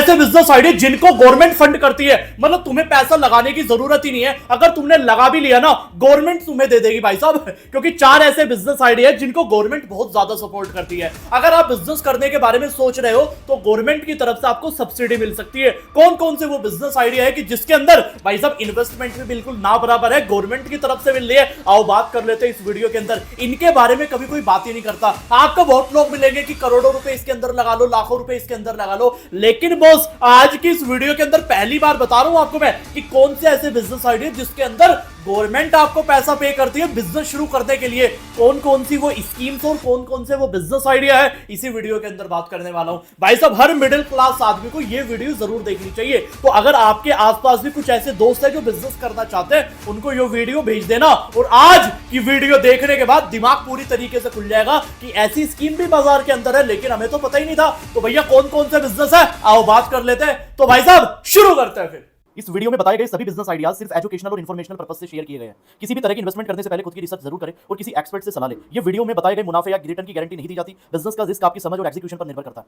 ऐसे business idea जिनको government fund करती है, मतलब तुम्हें पैसा लगाने की जरूरत ही नहीं है, अगर तुमने लगा भी लिया ना गवर्नमेंट तुम्हें दे देगी भाई साहब, क्योंकि 4 ऐसे बिजनेस आइडिया जिनको गवर्नमेंट बहुत ज्यादा सपोर्ट करती है। अगर आप बिजनेस करने के बारे में सोच रहे हो तो गवर्नमेंट की तरफ से आपको सब्सिडी मिल सकती है। कौन कौन से वो बिजनेस आइडिया है कि जिसके अंदर भाई साहब इन्वेस्टमेंट भी बिल्कुल ना बराबर है, गवर्नमेंट की तरफ से मिल रही है। आओ बात कर लेते हैं इस वीडियो के अंदर। इनके बारे में कभी कोई बात ही नहीं करता। आपको बहुत लोग मिलेंगे कि करोड़ों रुपए इसके अंदर लगा लो, लाखों रुपए इसके अंदर लगा लो, लेकिन बॉस आज की इस वीडियो के अंदर पहली बार बता रहा हूं आपको मैं कि कौन से ऐसे बिजनेस आइडिया जिसके अंदर गवर्नमेंट आपको पैसा पे करती है बिजनेस शुरू करने के लिए। कौन कौन सी वो स्कीम्स और कौन कौन से वो बिजनेस आइडिया है, इसी वीडियो के अंदर बात करने वाला हूं। भाई साहब हर मिडिल क्लास आदमी को ये वीडियो जरूर देखनी चाहिए। तो अगर आपके आसपास भी कुछ ऐसे दोस्त हैं जो बिजनेस करना चाहते हैं, उनको ये वीडियो भेज देना, और आज की वीडियो देखने के बाद दिमाग पूरी तरीके से खुल जाएगा कि ऐसी स्कीम भी बाजार के अंदर है, लेकिन हमें तो पता ही नहीं था। तो भैया कौन कौन से बिजनेस है, आओ बात कर लेते हैं। तो भाई साहब शुरू करते हैं। फिर इस वीडियो में बताए गए सभी बिजनेस आइडियाज सिर्फ एजुकेशनल और इन्फॉर्मेशनल पर्पस से शेयर किए गए हैं। किसी भी तरह की इन्वेस्टमेंट करने से पहले खुद की रिसर्च जरूर करें और किसी एक्सपर्ट से सलाह लें। ये वीडियो में बताए गए मुनाफे या रिटर्न की गारंटी नहीं दी जाती। बिजनेस का रिस्क आपकी समझ और एग्जीक्यूशन पर निर्भर करता है।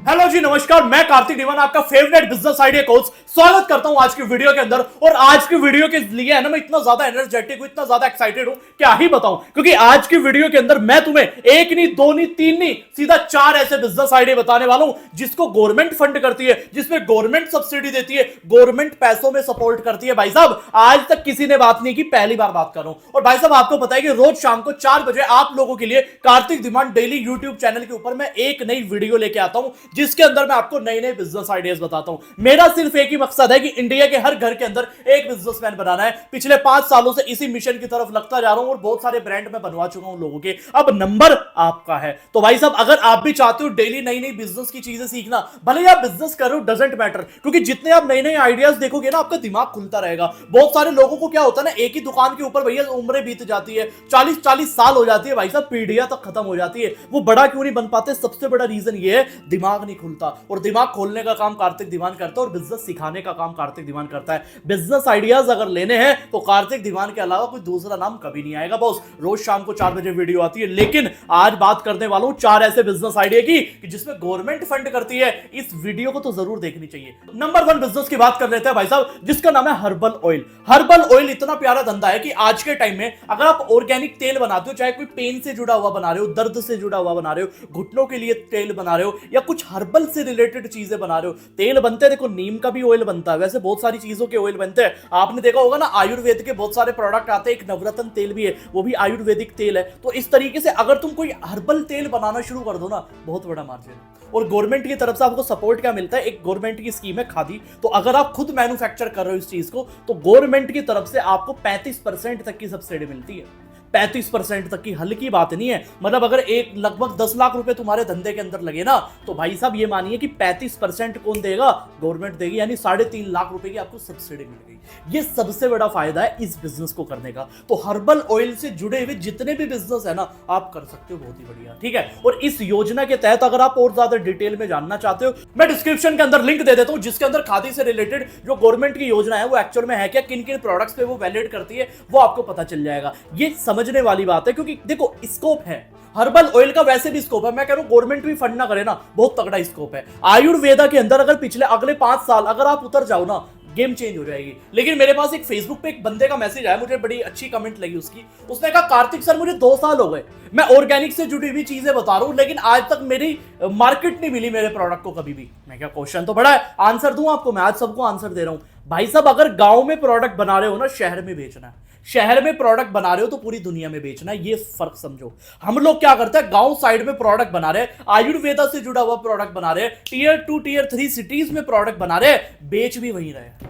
हेलो जी नमस्कार, मैं कार्तिक दीवान आपका फेवरेट बिजनेस आइडिया कोच स्वागत करता हूं आज की वीडियो के अंदर। और आज की वीडियो के लिए है ना, मैं इतना ज्यादा एनर्जेटिक हूं, इतना ज्यादा एक्साइटेड हूं, क्या ही बताऊं, क्योंकि आज की वीडियो के अंदर मैं तुम्हें एक नहीं, दो नहीं, तीन नहीं, सीधा 4 ऐसे बिजनेस आइडिया बताने वाला हूं जिसको गवर्नमेंट फंड करती है, जिसमें गवर्नमेंट सब्सिडी देती है, गवर्नमेंट पैसों में सपोर्ट करती है। भाई साहब आज तक किसी ने बात नहीं की, पहली बार बात कर रहा हूं। और भाई साहब आपको पता है कि रोज शाम को 4 बजे आप लोगों के लिए कार्तिक दीवान डेली यूट्यूब चैनल के ऊपर मैं एक नई वीडियो लेके आता हूं, जिसके अंदर मैं आपको नए नए बिजनेस आइडियाज बताता हूं। मेरा सिर्फ एक ही मकसद है कि इंडिया के हर घर के अंदर एक बिजनेसमैन बनाना है। पिछले 5 सालों से इसी मिशन की तरफ लगता जा रहा हूं और बहुत सारे ब्रांड में बनवा चुका हूं लोगों के। अब नंबर आपका है। तो भाई साहब अगर आप भी चाहते हो डेली नई नई बिजनेस की चीजें सीखना, भले ही आप बिजनेस करो डजंट मैटर, क्योंकि जितने आप नए नए आइडियाज देखोगे ना आपका दिमाग खुलता रहेगा। बहुत सारे लोगों को क्या होता है ना, एक ही दुकान के ऊपर भैया उम्रें बीत जाती है, 40-40 साल हो जाती है भाई साहब, पीढ़ियां तक खत्म हो जाती है। वो बड़ा क्यों नहीं बन पाते? सबसे बड़ा रीजन ये है दिमाग नहीं खुलता। और दिमाग खोलने का काम कार्तिक दीवान करता है और बिजनेस सिखाने का काम कार्तिक दीवान करता है। बिजनेस आइडियाज अगर लेने हैं तो कार्तिक दीवान के अलावा कोई दूसरा नाम कभी नहीं आएगा बॉस। रोज शाम को 4 बजे वीडियो आती है, लेकिन आज बात करने वाला हूं 4 ऐसे बिजनेस आइडिया की कि जिसमें गवर्नमेंट फंड करती है। इस वीडियो को तो जरूर देखनी चाहिए। नंबर 1 बिजनेस की बात कर लेते हैं भाई साहब, जिसका नाम है हर्बल ऑयल। हर्बल ऑयल इतना प्यारा धंधा है कि आज के टाइम में अगर आप ऑर्गेनिक तेल बनाते हो, चाहे कोई पेन से जुड़ा हुआ बना रहे हो, दर्द से जुड़ा हुआ बना रहे हो, घुटनों के लिए तेल बना रहे हो, या कुछ हर्बल से रिलेटेड चीजें बना रहे हो, तेल बनते हैं। देखो नीम का भी ऑयल बनता है, वैसे बहुत सारी चीजों के ऑयल बनते हैं। आपने देखा होगा ना आयुर्वेद के बहुत सारे प्रोडक्ट आते हैं, एक नवरत्न तेल भी है, वो भी आयुर्वेदिक तेल है। तो इस तरीके से अगर तुम कोई हर्बल तेल बनाना शुरू कर दो ना, बहुत बड़ा मार्जिन है। और गवर्नमेंट की तरफ से आपको सपोर्ट क्या मिलता है? एक गवर्नमेंट की स्कीम है खादी। तो अगर आप खुद मैन्युफैक्चर कर रहे हो इस चीज को, तो गवर्नमेंट की तरफ से आपको 35% तक की सब्सिडी मिलती है। 35% तक की हल्की बात नहीं है। मतलब अगर एक लगभग 10 लाख रुपए तुम्हारे धंधे के अंदर लगे ना, तो भाई साहब ये मानिए कि 35% कौन देगा? गवर्नमेंट देगी, यानी 3.5 लाख रुपए की आपको सब्सिडी मिल गई। ये सबसे बड़ा फायदा है इस बिजनेस को करने का। तो हर्बल ऑयल से जुड़े हुए जितने भी बिजनेस है ना, आप कर सकते हो, बहुत ही बढ़िया, ठीक है। और इस योजना के तहत अगर आप और ज्यादा डिटेल में जानना चाहते हो, मैं डिस्क्रिप्शन के अंदर लिंक दे देता हूं, जिसके अंदर खादी से रिलेटेड जो गवर्नमेंट की योजना है वो एक्चुअल में है क्या, किन किन प्रोडक्ट्स पे वो वैलिड करती है, वो आपको पता चल जाएगा। ये समझने वाली बात है, क्योंकि देखो स्कोप है। हर्बल ऑयल का वैसे भी स्कोप है, मैं कह रहा हूं गवर्नमेंट भी फंड ना करे ना, बहुत तगड़ा स्कोप है। आयुर्वेदा के अंदर अगर अगले 5 साल अगर आप उतर जाओ ना, गेम चेंज हो जाएगी। लेकिन मेरे पास एक फेसबुक पे एक बंदे का मैसेज आया, मुझे बड़ी अच्छी कमेंट लगी उसकी। उसने कहा कार्तिक सर मुझे 2 साल हो गए, मैं ऑर्गेनिक से जुड़ी हुई चीजें बता रहा हूं, लेकिन आज तक मेरी मार्केट नहीं मिली मेरे प्रोडक्ट को कभी भी। मैं क्या क्वेश्चन तो बड़ा है, आंसर दूं आपको? मैं आज सबको आंसर दे रहा हूं। भाई साहब अगर गांव में प्रोडक्ट बना रहे हो ना, शहर में बेचना है। शहर में प्रोडक्ट बना रहे हो तो पूरी दुनिया में बेचना है, ये फर्क समझो। हम लोग क्या करते हैं, गांव साइड में प्रोडक्ट बना रहे हैं, आयुर्वेदा से जुड़ा हुआ प्रोडक्ट बना रहे हैं, Tier 2 Tier 3 सिटीज में प्रोडक्ट बना रहे हैं, बेच भी वहीं रहे हैं।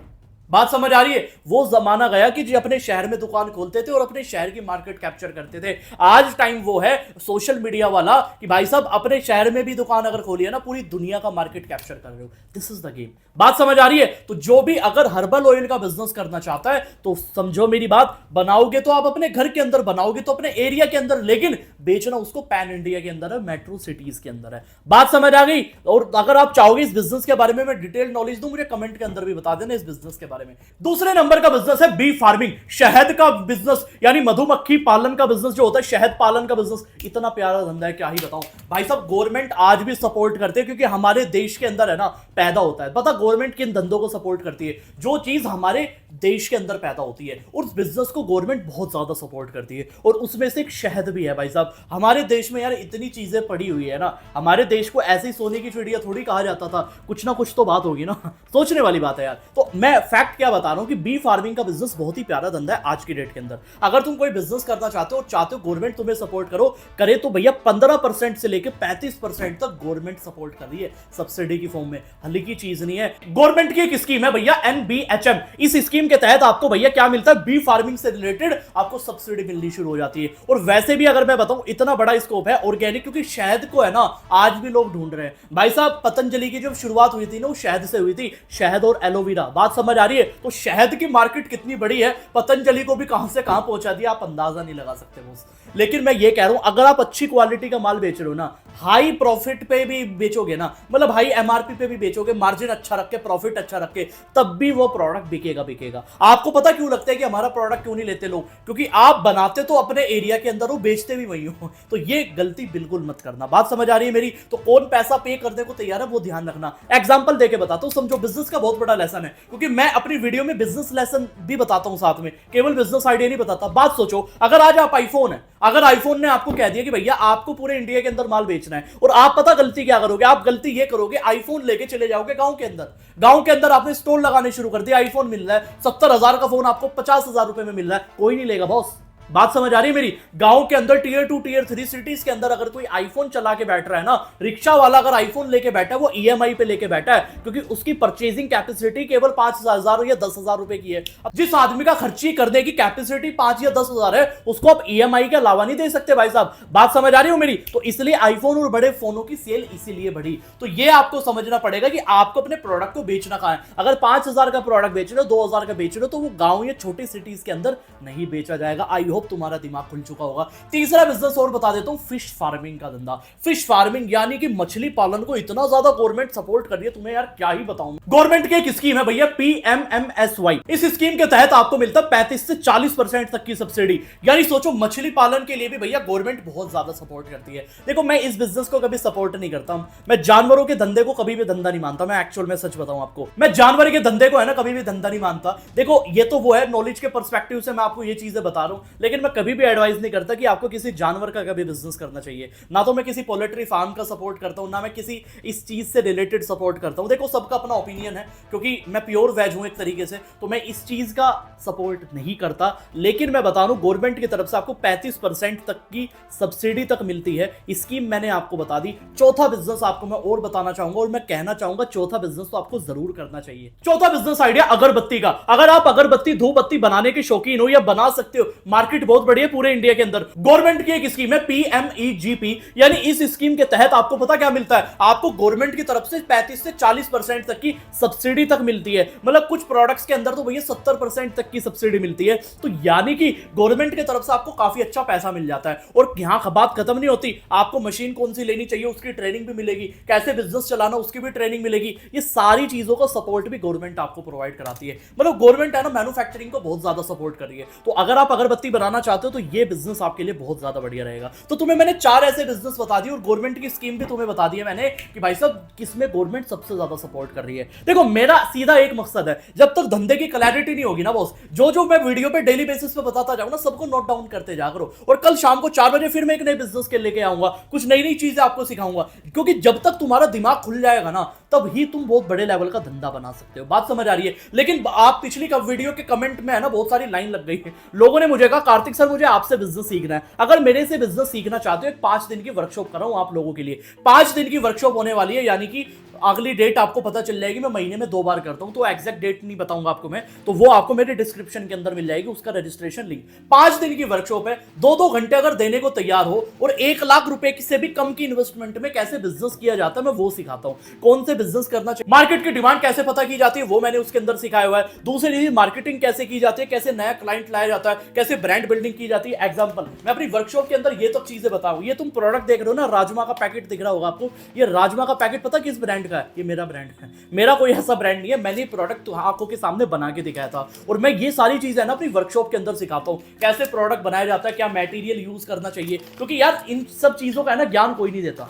बात समझ आ रही है? वो जमाना गया कि जी अपने शहर में दुकान खोलते थे और अपने शहर की मार्केट कैप्चर करते थे। आज टाइम वो है सोशल मीडिया वाला कि भाई साहब अपने शहर में भी दुकान अगर खोली है ना, पूरी दुनिया का मार्केट कैप्चर कर रहे हो। This is the game. बात समझ आ रही है? तो जो भी अगर हर्बल ऑयल का बिजनेस करना चाहता है तो समझो मेरी बात, बनाओगे तो आप अपने घर के अंदर बनाओगे, तो अपने एरिया के अंदर, लेकिन बेचना उसको पैन इंडिया के अंदर है, मेट्रो सिटीज के अंदर है। बात समझ आ गई? और अगर आप चाहोगे इस बिजनेस के बारे में मैं डिटेल नॉलेज दूं, मुझे कमेंट के अंदर भी बता देना इस बिजनेस के बारे में। दूसरे नंबर का बिजनेस है बी फार्मिंग, शहद का बिजनेस, यानी मधुमक्खी पालन का बिजनेस जो होता है, शहद पालन का बिजनेस। इतना प्यारा धंधा है, क्या ही बताऊं भाई साहब। गवर्नमेंट आज भी सपोर्ट करते हैं क्योंकि हमारे देश के अंदर है ना पैदा होता है। पता गवर्नमेंट किन धंधों को सपोर्ट करती है? जो चीज हमारे देश के अंदर पैदा होती है, और उस बिजनेस को गवर्नमेंट बहुत ज्यादा सपोर्ट करती है, और उसमें से एक शहद भी है भाई साहब। हमारे देश में यार इतनी चीजें पड़ी हुई है ना, हमारे देश को ऐसे ही सोने की चिड़िया थोड़ी कहा जाता था, कुछ ना कुछ तो बात होगी ना। सोचने वाली बात है यार। तो मैं फैक्ट क्या बता रहा हूं कि बी फार्मिंग का बिजनेस बहुत ही प्यारा धंधा है आज की डेट के अंदर। अगर तुम कोई बिजनेस करना चाहते हो और चाहते हो गवर्नमेंट तुम्हें सपोर्ट करे तो भैया 15% से लेकर 35% तक गवर्नमेंट सपोर्ट कर रही है सब्सिडी की फॉर्म में। हल्की चीज नहीं है। गवर्नमेंट की एक स्कीम है भैया NBHM। इस स्कीम के तहत आपको भैया क्या मिलता है? बी फार्मिंग से रिलेटेड आपको सब्सिडी मिलनी शुरू हो जाती है। और वैसे भी अगर मैं बताऊं इतना बड़ा स्कोप है ऑर्गेनिक, क्योंकि शहद को है ना आज भी लोग ढूंढ रहे हैं भाई साहब। पतंजलि की जब शुरुआत हुई थी ना वो शहद से हुई थी, शहद और एलोवेरा। बात समझ आ रही है? तो शहद की मार्केट कितनी बड़ी है, पतंजलि को भी कहां से कहां पहुंचा दिया, आप अंदाजा नहीं लगा सकते बॉस। लेकिन मैं ये कह रहा हूं अगर आप अच्छी क्वालिटी का माल बेच रहे हो ना, हाई प्रॉफिट पे भी बेचोगे ना, मतलब हाई MRP पे भी बेचोगे, मार्जिन अच्छा रख के, प्रॉफिट अच्छा रख के, तब भी वो प्रोडक्ट बिकेगा। आपको पता क्यों लगता है कि हमारा प्रोडक्ट क्यों नहीं लेते लोग? क्योंकि आप बनाते तो अपने एरिया के अंदर हो, बेचते भी वही हो। तो ये गलती बिल्कुल मत करना। बात समझ आ रही है मेरी? तो कौन पैसा पे करने को तैयार है वो ध्यान रखना। एग्जांपल देके बताता हूं, समझो बिजनेस का बहुत बड़ा लेसन है, क्योंकि मैं अपनी वीडियो में बिजनेस लेसन भी बताता हूं साथ में, केवल बिजनेस आइडिया नहीं बताता। बात सोचो, अगर आज आप आईफोन है, अगर आईफोन ने आपको कह दिया कि भैया आपको पूरे इंडिया के अंदर माल बेचना है, और आप पता गलती क्या करोगे? आप गलती ये करोगे, आईफोन लेके चले जाओगे गांव के अंदर। गांव के अंदर आपने स्टोर लगाने शुरू कर दिया, आईफोन मिल रहा है 70,000 का फोन आपको 50,000 रुपए में मिल रहा है, कोई नहीं लेगा बॉस। बात समझ आ रही है मेरी? गांव के अंदर टियर 2 टियर 3 सिटीज के अंदर अगर कोई आईफोन चला के बैठ रहा है ना, रिक्शा वाला अगर आईफोन लेके बैठा है, वो EMI पे लेके बैठा है, क्योंकि उसकी परचेजिंग कैपेसिटी केवल 5,000 या 10,000 रुपए की है। अब जिस आदमी का खर्ची करने की कैपेसिटी 5 या 10,000 है, उसको आप EMI के अलावा नहीं दे सकते भाई साहब। बात समझ आ रही हो मेरी? तो इसलिए आईफोन और बड़े फोनों की सेल इसीलिए बढ़ी। तो ये आपको समझना पड़ेगा कि आपको अपने प्रोडक्ट को बेचना कहां है। अगर 5,000 का प्रोडक्ट बेच रहे हो, 2,000 का बेच रहे हो, तो वो गांव या छोटी सिटीज के अंदर नहीं बेचा जाएगा। आई होप तुम्हारा दिमाग खुल चुका होगा। तीसरा बिजनेस और बता देता हूं, फिश फार्मिंग का धंधा। फिश फार्मिंग यानी कि मछली पालन को इतना ज्यादा गवर्नमेंट सपोर्ट कर रही है, तुम्हें यार क्या ही बताऊं। गवर्नमेंट की एक स्कीम है भैया PMMSY। इस स्कीम के तहत आपको मिलता है 35 से 40% तक की सब्सिडी। यानी सोचो मछली पालन के लिए भी भैया गवर्नमेंट बहुत ज्यादा सपोर्ट करती है। देखो मैं इस बिजनेस को कभी सपोर्ट नहीं करता हूं, मैं जानवरों के धंधे को कभी भी धंधा नहीं मानता। मैं एक्चुअल में सच बताऊं आपको, मैं जानवर के धंधे को है ना कभी भी धंधा नहीं मानता। देखो ये तो वो है नॉलेज के पर्सपेक्टिव से मैं आपको ये चीजें बता रहा हूं, लेकिन मैं कभी भी एडवाइस नहीं करता कि आपको किसी जानवर का कभी बिजनेस करना चाहिए। ना तो मैं किसी पोल्ट्री फार्म का सपोर्ट करता हूं, ना मैं किसी इस चीज से रिलेटेड सपोर्ट करता हूं। देखो सबका अपना ओपिनियन है, क्योंकि मैं प्योर वेज हूं एक तरीके से, तो मैं इस चीज का सपोर्ट नहीं करता। लेकिन मैं बता रहा हूं गवर्नमेंट की तरफ से आपको 35% तक की सब्सिडी तक मिलती है। स्कीम मैंने आपको बता दी। चौथा बिजनेस आपको मैं और बताना चाहूंगा, और मैं कहना चाहूंगा चौथा बिजनेस तो आपको जरूर करना चाहिए। चौथा बिजनेस आइडिया अगरबत्ती का। अगर आप अगरबत्ती धूप बत्ती बनाने के शौकीन हो या बना सकते हो, मार्केट बहुत बड़ी है पूरे इंडिया के अंदर। गवर्नमेंट की एक स्कीम है PMEGP, यानी इस स्कीम के तहत आपको पता क्या मिलता है? आपको गवर्नमेंट की तरफ से 35 से 40% तक की सब्सिडी तक मिलती है। मतलब कुछ प्रोडक्ट्स के अंदर तो भैया 70% तक की सब्सिडी मिलती है। तो यानी कि गवर्नमेंट की तरफ से आपको काफी अच्छा पैसा मिल जाता है। और यहां बात खत्म नहीं होती, आपको मशीन कौन सी लेनी चाहिए उसकी ट्रेनिंग भी मिलेगी, कैसे बिजनेस चलाना उसकी भी ट्रेनिंग मिलेगी। ये सारी चीजों का सपोर्ट भी गवर्नमेंट आपको प्रोवाइड कराती है। मतलब गवर्नमेंट है ना मैन्युफैक्चरिंग को बहुत ज्यादा सपोर्ट कर रही है। तो अगर आप अगरबत्ती बनाना चाहते हो तो ये बिजनेस आपके लिए बहुत ज्यादा बढ़िया रहेगा। तो तुम्हें मैंने 4 ऐसे बिजनेस बता दिए, और गवर्नमेंट की स्कीम भी तुम्हें बता दी है मैंने कि भाई साहब किसमें गवर्नमेंट सबसे ज्यादा सपोर्ट कर रही है। देखो मेरा सीधा एक मकसद है, जब तक धंधे की क्लैरिटी नहीं होगी ना बॉस, जो मैं वीडियो पे डेली बेसिस पे बताता जाऊं ना, सबको नोट डाउन करते जा करो। और कल शाम को 4 बजे फिर मैं एक नए बिजनेस के लेके आऊंगा, कुछ नई नई चीजें आपको सिखाऊंगा। क्योंकि जब तक तुम्हारा दिमाग खुल जाएगा ना, तब ही तुम बहुत बड़े लेवल का धंधा बना सकते हो। बात समझ आ रही है? लेकिन आप पिछली वीडियो के कमेंट में है ना बहुत सारी लाइन लग गई है। लोगों ने मुझे कहा कार्तिक सर मुझे आपसे बिजनेस सीखना है। अगर मेरे से बिजनेस सीखना चाहते हो, एक 5 दिन की वर्कशॉप कर रहा हूं आप लोगों के लिए। 5 दिन की वर्कशॉप होने वाली है, यानी कि अगली डेट आपको पता चल जाएगी, मैं महीने में 2 बार करता हूं, तो एग्जैक्ट डेट नहीं बताऊंगा आपको मैं, तो वो आपको मेरे डिस्क्रिप्शन के अंदर मिल जाएगी, उसका रजिस्ट्रेशन लिंक। 5 दिन की वर्कशॉप है, 2-2 घंटे अगर देने को तैयार हो और 1 लाख रुपए से भी कम की इन्वेस्टमेंट में कैसे बिजनेस किया जाता है मैं वो सिखाता हूं। कौन से बिजनेस करना चाहिए, मार्केट की डिमांड कैसे पता की जाती है वो मैंने उसके अंदर सिखाया हुआ है। दूसरी चीज मार्केटिंग कैसे की जाती है, कैसे नया क्लाइंट लाया जाता है, कैसे ब्रांड बिल्डिंग की जाती है। एग्जांपल मैं अपनी वर्कशॉप के अंदर ये तो चीजें बताऊं। ये तुम प्रोडक्ट देख रहे हो ना, राजमा का पैकेट दिख रहा होगा आपको, ये राजमा का पैकेट पता किस ब्रांड का है? ये मेरा ब्रांड है। मेरा कोई ऐसा ब्रांड नहीं है, मैंने प्रोडक्ट आंखों के सामने बना के दिखाया था। और मैं ये सारी चीजें ना अपनी वर्कशॉप के अंदर सिखाता हूं, कैसे प्रोडक्ट बनाया जाता है, क्या मटेरियल यूज करना चाहिए, क्योंकि यार इन सब चीजों का है ना ज्ञान कोई नहीं देता,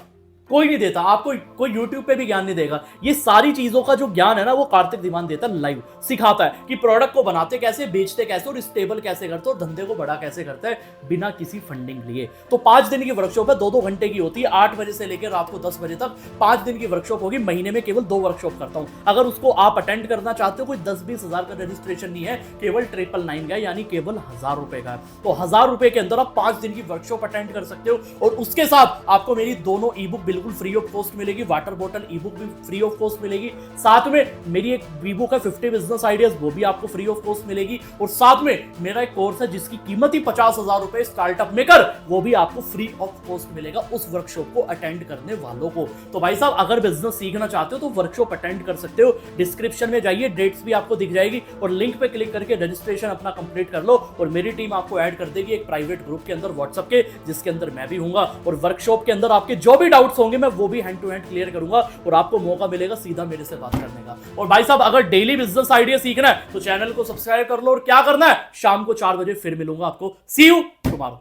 कोई नहीं देता आपको, कोई YouTube पे भी ज्ञान नहीं देगा। ये सारी चीजों का जो ज्ञान है ना वो कार्तिक दीवान देता है, लाइव सिखाता है कि प्रोडक्ट को बनाते कैसे, बेचते कैसे और स्टेबल कैसे करते और धंधे को बड़ा कैसे करते हैं बिना किसी फंडिंग लिए। तो 5 दिन की वर्कशॉप है, 2-2 घंटे की होती है, 8 बजे से लेकर रात को 10 बजे तक 5 दिन की वर्कशॉप होगी। महीने में केवल 2 वर्कशॉप करता हूं। अगर उसको आप अटेंड करना चाहते हो, कोई 10-20 हजार का रजिस्ट्रेशन नहीं है, केवल 999 का, यानी केवल 1000 रुपए का। तो 1000 रुपए के अंदर आप 5 दिन की वर्कशॉप अटेंड कर सकते हो और उसके साथ आपको मेरी दोनों ई बुक बिल्कुल फ्री ऑफ कॉस्ट मिलेगी, वाटर बॉटल ई बुक भी फ्री ऑफ कॉस्ट मिलेगी। साथ में मेरी एक ई बुक है 50 बिजनेस आइडियाज, वो भी आपको फ्री ऑफ कॉस्ट मिलेगी। और साथ में मेरा एक कोर्स है जिसकी कीमत ही 50,000 रुपए, स्टार्टअप मेकर, वो भी आपको फ्री ऑफ कॉस्ट मिलेगा उस वर्कशॉप को अटेंड करने वालों को। तो भाई साहब अगर बिजनेस सीखना चाहते हो तो वर्कशॉप अटेंड कर सकते हो। डिस्क्रिप्शन में जाइए, डेट्स भी आपको दिख जाएगी और लिंक पे क्लिक करके रजिस्ट्रेशन अपना कंप्लीट कर लो और मेरी टीम आपको ऐड कर देगी एक प्राइवेट ग्रुप के अंदर व्हाट्सएप के, जिसके अंदर मैं भी हूंगा। और वर्कशॉप के अंदर आपके जो भी डाउट्स होंगे मैं वो भी हैंड टू हैंड क्लियर करूंगा और आपको मौका मिलेगा सीधा मेरे से बात करने का। और भाई साहब अगर डेली बिजनेस आइडिया सीखना है तो चैनल को सब्सक्राइब कर लो और क्या करना है, शाम को 4 बजे फिर मिलूंगा आपको। सी यू टुमारो।